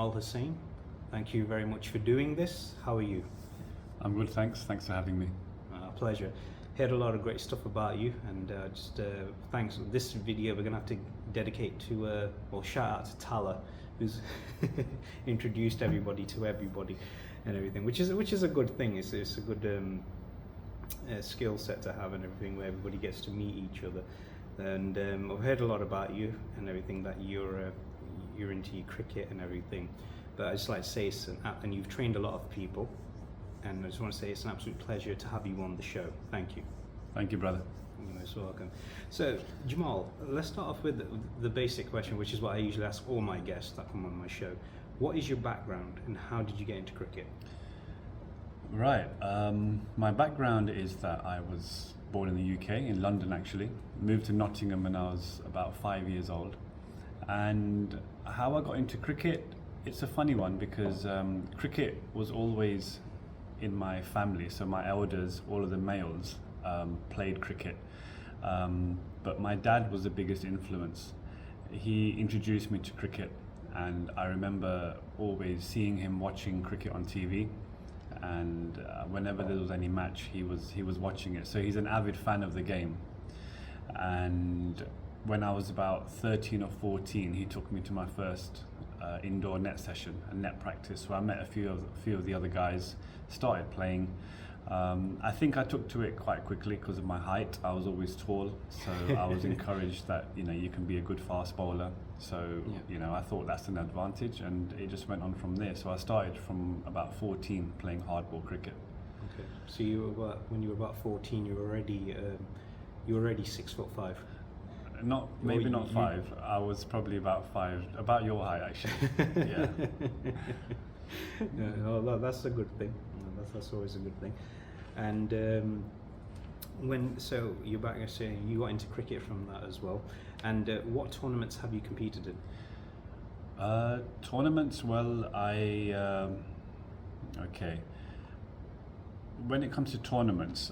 Gemmal Hussain. Thank you very much for doing this. How are you? I'm good, thanks. Thanks for having me. Pleasure. Heard a lot of great stuff about you, and thanks. This video we're gonna have to dedicate to, well, shout out to Tala, who's introduced everybody to everybody and everything, which is a good thing. It's a good skill set to have and everything, where everybody gets to meet each other. And I've heard a lot about you and everything, that you're into your cricket and everything. But I just like to say, and you've trained a lot of people. And I just want to say it's an absolute pleasure to have you on the show. Thank you. Thank you, brother. You're most welcome. So, Gemmal, let's start off with the basic question, which is what I usually ask all my guests that come on my show. What is your background and how did you get into cricket? Right. My background is that I was born in the UK, in London actually. Moved to Nottingham when I was about 5 years old. And how I got into cricket, it's a funny one because cricket was always in my family. So my elders, all of the males, played cricket. But my dad was the biggest influence. He introduced me to cricket, and I remember always seeing him watching cricket on TV. And whenever there was any match, he was watching it. So he's an avid fan of the game. And when I was about 13 or 14, he took me to my first indoor net session, a net practice, where I met a few of the other guys, started playing. I think I took to it quite quickly because of my height. I was always tall, so I was encouraged that you can be a good fast bowler. So I thought that's an advantage, and it just went on from there. So I started from about 14 playing hardball cricket. Okay. So when you were about 14, you were already 6'5". Maybe not 5. I was probably about 5, about your height actually. Yeah. Well, that's a good thing. That's always a good thing. And so you're back, so you got into cricket from that as well. And what tournaments have you competed in? Tournaments, well, okay. When it comes to tournaments,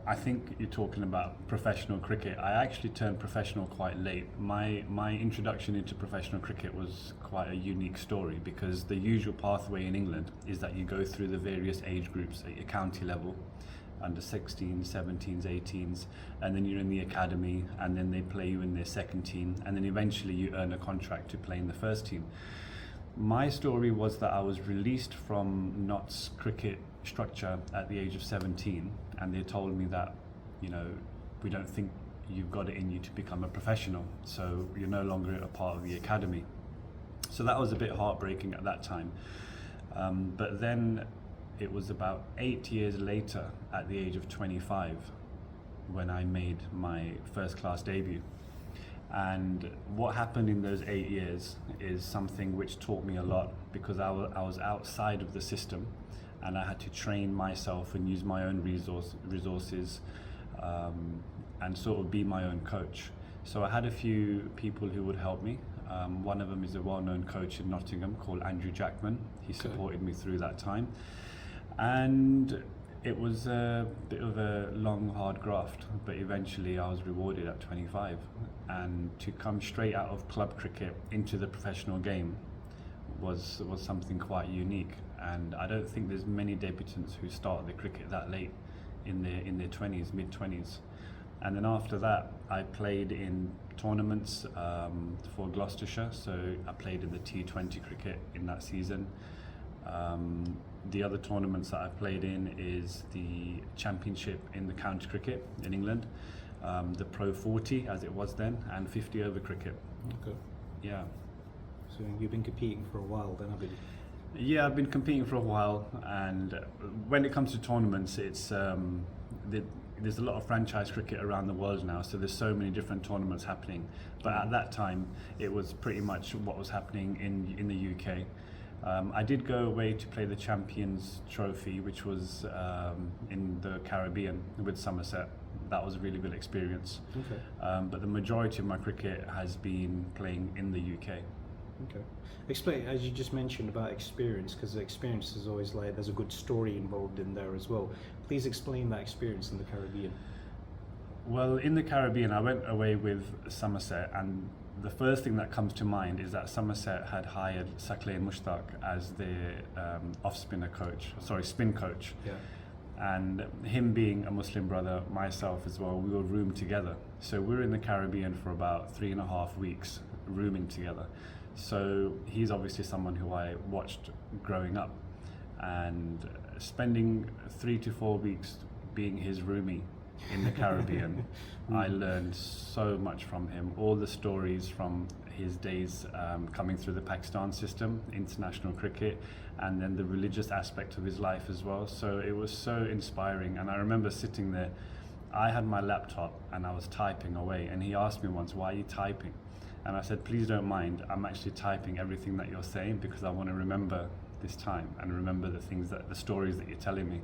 I think you're talking about professional cricket. I actually turned professional quite late. My introduction into professional cricket was quite a unique story, because the usual pathway in England is that you go through the various age groups at your county level, under 16s, 17s, 18s, and then you're in the academy, and then they play you in their second team, and then eventually you earn a contract to play in the first team. My story was that I was released from Notts cricket structure at the age of 17, and they told me that we don't think you've got it in you to become a professional, so you're no longer a part of the academy. So that was a bit heartbreaking at that time, but then it was about 8 years later, at the age of 25, when I made my first class debut. And what happened in those 8 years is something which taught me a lot, because I was outside of the system, and I had to train myself and use my own resources and sort of be my own coach. So I had a few people who would help me. One of them is a well-known coach in Nottingham called Andrew Jackman. He supported me through that time. And it was a bit of a long, hard graft, but eventually I was rewarded at 25. And to come straight out of club cricket into the professional game was something quite unique. And I don't think there's many debutants who start the cricket that late, in their 20s, mid-20s. And then after that, I played in tournaments for Gloucestershire. So I played in the T20 cricket in that season. The other tournaments that I played in is the Championship in the county cricket in England, the Pro 40 as it was then, and 50 over cricket. Okay. Yeah. So you've been competing for a while then, haven't you? Yeah, I've been competing for a while, and when it comes to tournaments, it's there's a lot of franchise cricket around the world now, so there's so many different tournaments happening. But at that time, it was pretty much what was happening in the UK. I did go away to play the Champions Trophy, which was in the Caribbean with Somerset. That was a really good experience. Okay. But the majority of my cricket has been playing in the UK. Okay. Explain, as you just mentioned about experience, because the experience is always like, there's a good story involved in there as well. Please explain that experience in the Caribbean. Well, in the Caribbean, I went away with Somerset, and the first thing that comes to mind is that Somerset had hired Sakleen Mushtaq as their spin coach. Yeah. And him being a Muslim brother, myself as well, we were roomed together. So we were in the Caribbean for about 3.5 weeks, rooming together. So he's obviously someone who I watched growing up, and spending 3 to 4 weeks being his roomie in the Caribbean, I learned so much from him. All the stories from his days coming through the Pakistan system, international cricket, and then the religious aspect of his life as well. So it was so inspiring. And I remember sitting there, I had my laptop and I was typing away, and he asked me once, "Why are you typing?" And I said, "Please don't mind, I'm actually typing everything that you're saying because I want to remember this time and remember the stories that you're telling me."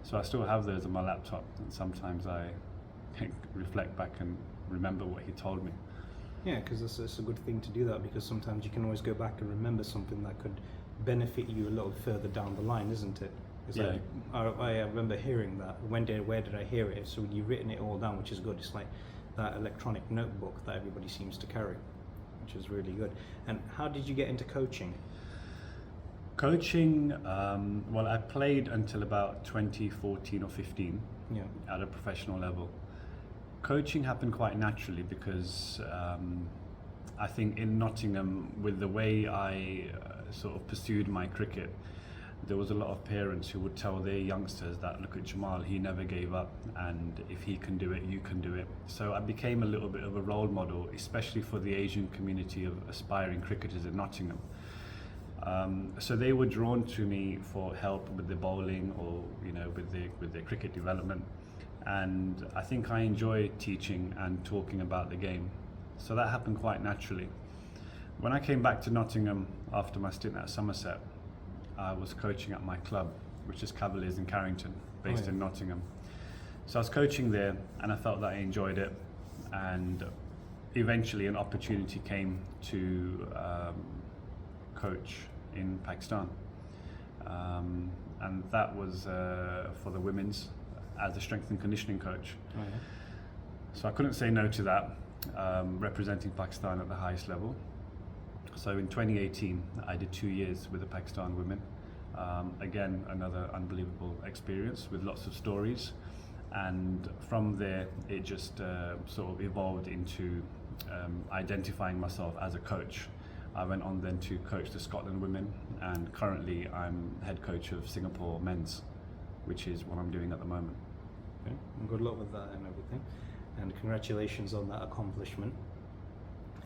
So I still have those on my laptop, and sometimes I reflect back and remember what he told me. Yeah, because it's a good thing to do that, because sometimes you can always go back and remember something that could benefit you a little further down the line, isn't it? It's Yeah. like, I remember hearing that. Where did I hear it? So you've written it all down, which is good. It's like that electronic notebook that everybody seems to carry, which is really good. And how did you get into coaching? Coaching, well, I played until about 2014 or 15 Yeah. at a professional level. Coaching happened quite naturally because I think in Nottingham, with the way I sort of pursued my cricket, there was a lot of parents who would tell their youngsters that, "Look at Gemmal, he never gave up, and if he can do it, you can do it." So I became a little bit of a role model, especially for the Asian community of aspiring cricketers in Nottingham. So they were drawn to me for help with the bowling, or with their cricket development. And I think I enjoy teaching and talking about the game. So that happened quite naturally. When I came back to Nottingham after my stint at Somerset, I was coaching at my club, which is Cavaliers in Carrington, based in Nottingham. So I was coaching there, and I felt that I enjoyed it. And eventually an opportunity came to coach in Pakistan. And that was for the women's, as a strength and conditioning coach. Oh, yeah. So I couldn't say no to that, representing Pakistan at the highest level. So in 2018, I did 2 years with the Pakistan women. Again, another unbelievable experience with lots of stories. And from there, it just sort of evolved into identifying myself as a coach. I went on then to coach the Scotland women, and currently I'm head coach of Singapore men's, which is what I'm doing at the moment. Okay. And good luck with that and everything. And congratulations on that accomplishment.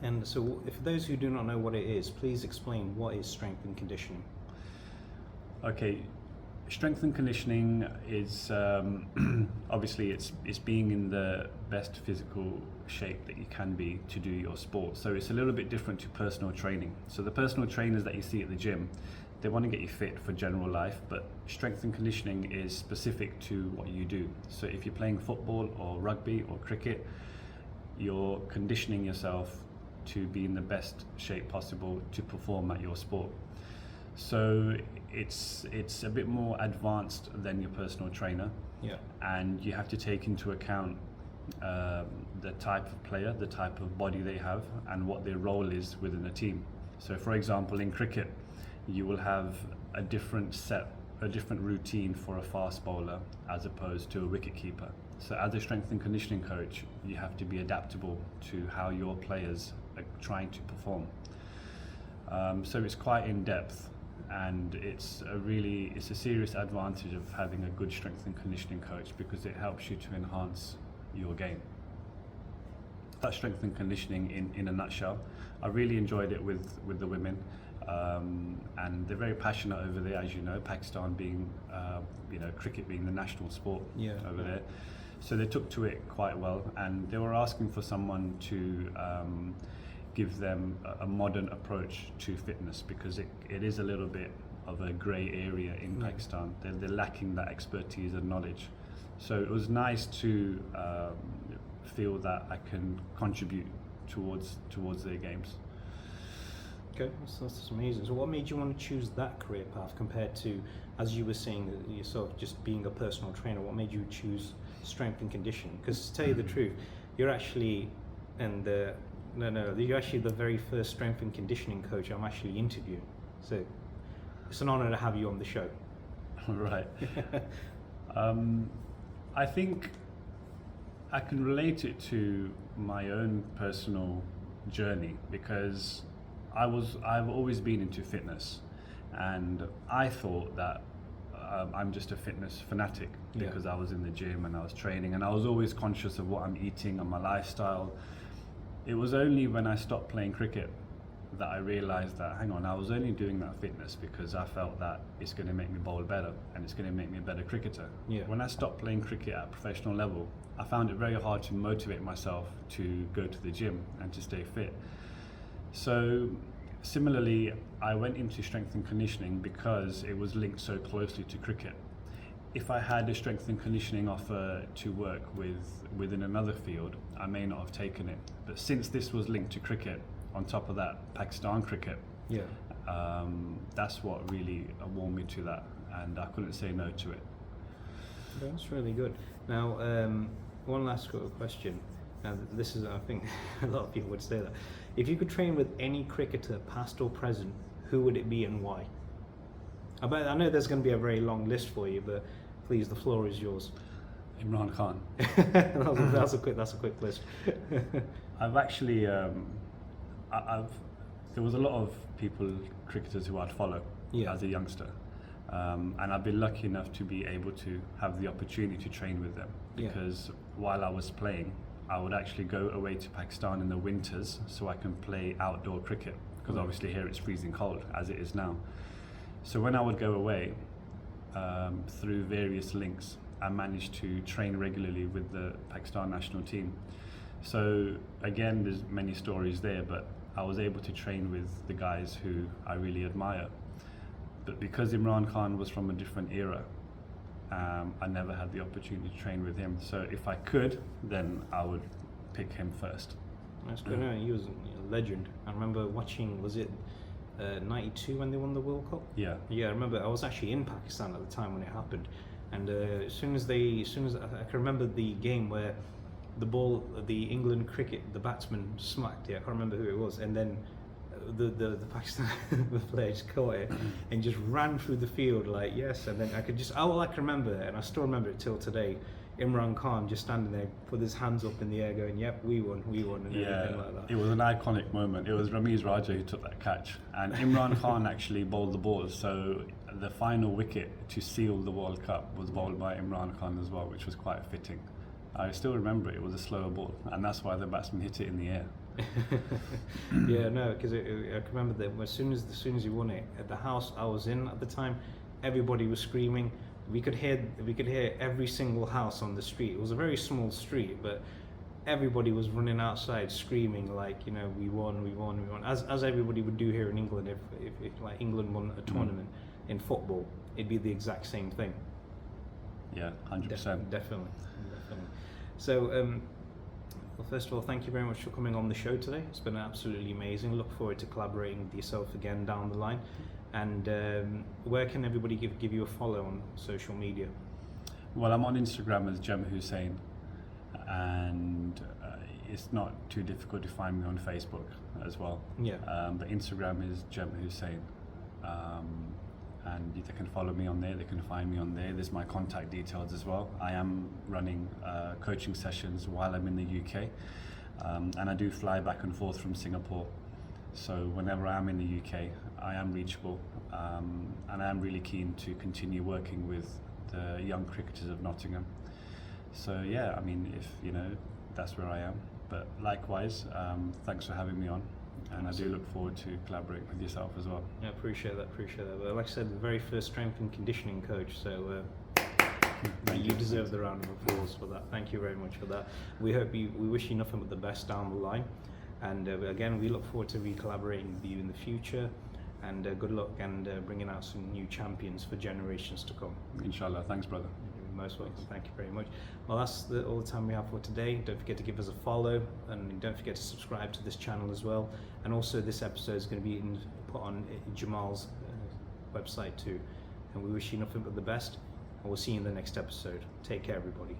And so, if those who do not know what it is, please explain what is strength and conditioning. Okay, strength and conditioning is obviously it's being in the best physical shape that you can be to do your sport. So it's a little bit different to personal training. So the personal trainers that you see at the gym, they want to get you fit for general life, but strength and conditioning is specific to what you do. So if you're playing football or rugby or cricket, you're conditioning yourself to be in the best shape possible to perform at your sport. So it's a bit more advanced than your personal trainer. Yeah. And you have to take into account the type of player, the type of body they have, and what their role is within a team. So for example, in cricket, you will have a different routine for a fast bowler as opposed to a wicket keeper. So as a strength and conditioning coach, you have to be adaptable to how your players are trying to perform. So it's quite in depth, and it's a serious advantage of having a good strength and conditioning coach, because it helps you to enhance your game. That's strength and conditioning in a nutshell. I really enjoyed it with the women. And they're very passionate over there, as you know, Pakistan being, cricket being the national sport over there. So they took to it quite well, and they were asking for someone to give them a modern approach to fitness, because it is a little bit of a grey area in Pakistan. They're lacking that expertise and knowledge. So it was nice to feel that I can contribute towards their games. Okay, that's amazing. So what made you want to choose that career path compared to, as you were saying, yourself just being a personal trainer? What made you choose strength and conditioning? Because to tell you the truth, you're actually in the No. You're actually the very first strength and conditioning coach I'm actually interviewing. So it's an honor to have you on the show. Right. I think I can relate it to my own personal journey, because I've always been into fitness, and I thought that I'm just a fitness fanatic because I was in the gym and I was training, and I was always conscious of what I'm eating and my lifestyle. It was only when I stopped playing cricket that I realized that, hang on, I was only doing that fitness because I felt that it's going to make me bowl better and it's going to make me a better cricketer. Yeah. When I stopped playing cricket at a professional level, I found it very hard to motivate myself to go to the gym and to stay fit. So similarly, I went into strength and conditioning because it was linked so closely to cricket. If I had a strength and conditioning offer to work within another field, I may not have taken it. But since this was linked to cricket, on top of that, Pakistan cricket, that's what really warmed me to that, and I couldn't say no to it. That's really good. Now, one last question. Now, this is, I think, a lot of people would say that. If you could train with any cricketer, past or present, who would it be and why? I know there's going to be a very long list for you, but please, the floor is yours. Imran Khan. that's a quick list. I've actually, there was a lot of cricketers who I'd follow as a youngster, and I've been lucky enough to be able to have the opportunity to train with them, because while I was playing, I would actually go away to Pakistan in the winters so I can play outdoor cricket, because obviously here it's freezing cold as it is now. So when I would go away, through various links, I managed to train regularly with the Pakistan national team. So again, there's many stories there, but I was able to train with the guys who I really admire. But because Imran Khan was from a different era, I never had the opportunity to train with him. So if I could, then I would pick him first. That's good. No, he was a legend. I remember watching, was it 92 when they won the World Cup? Yeah. Yeah, I remember I was actually in Pakistan at the time when it happened. And as soon as I can remember the game where the ball, the England cricket, the batsman smacked it. I can't remember who it was, and then the Pakistan player just caught it and just ran through the field like yes. And then all I can remember, and I still remember it till today, Imran Khan just standing there with his hands up in the air going, "Yep, we won," and everything like that. It was an iconic moment. It was Ramiz Raja who took that catch, and Imran Khan actually bowled the ball. So the final wicket to seal the World Cup was bowled by Imran Khan as well, which was quite fitting. I still remember it was a slower ball, and that's why the batsman hit it in the air. Yeah, no, because I can remember that as soon as you won it, at the house I was in at the time, everybody was screaming. We could hear every single house on the street. It was a very small street, but everybody was running outside screaming like, you know, we won, as everybody would do here in England. If like England won a tournament in football, it'd be the exact same thing. Yeah, 100%. Definitely. So, well, first of all, thank you very much for coming on the show today. It's been absolutely amazing. Look forward to collaborating with yourself again down the line. And where can everybody give you a follow on social media? Well, I'm on Instagram as Gemmal Hussain, and it's not too difficult to find me on Facebook as well. Yeah. But Instagram is Gemmal Hussain. And they can follow me on there, they can find me on there. There's my contact details as well. I am running coaching sessions while I'm in the UK, and I do fly back and forth from Singapore. So whenever I'm in the UK, I am reachable, and I am really keen to continue working with the young cricketers of Nottingham. So yeah, I mean, if you know, that's where I am. But likewise, thanks for having me on. And I do look forward to collaborating with yourself as well. Yeah, appreciate that. But like I said, the very first strength and conditioning coach, so you deserve the round of applause for that. Thank you very much for that. We wish you nothing but the best down the line. And again, we look forward to collaborating with you in the future. And good luck and bringing out some new champions for generations to come. Inshallah. Thanks, brother. You're most welcome. Thank you very much. Well, that's all the time we have for today. Don't forget to give us a follow, and don't forget to subscribe to this channel as well. And also, this episode is going to be put on Gemmal's website too. And we wish you nothing but the best. And we'll see you in the next episode. Take care, everybody.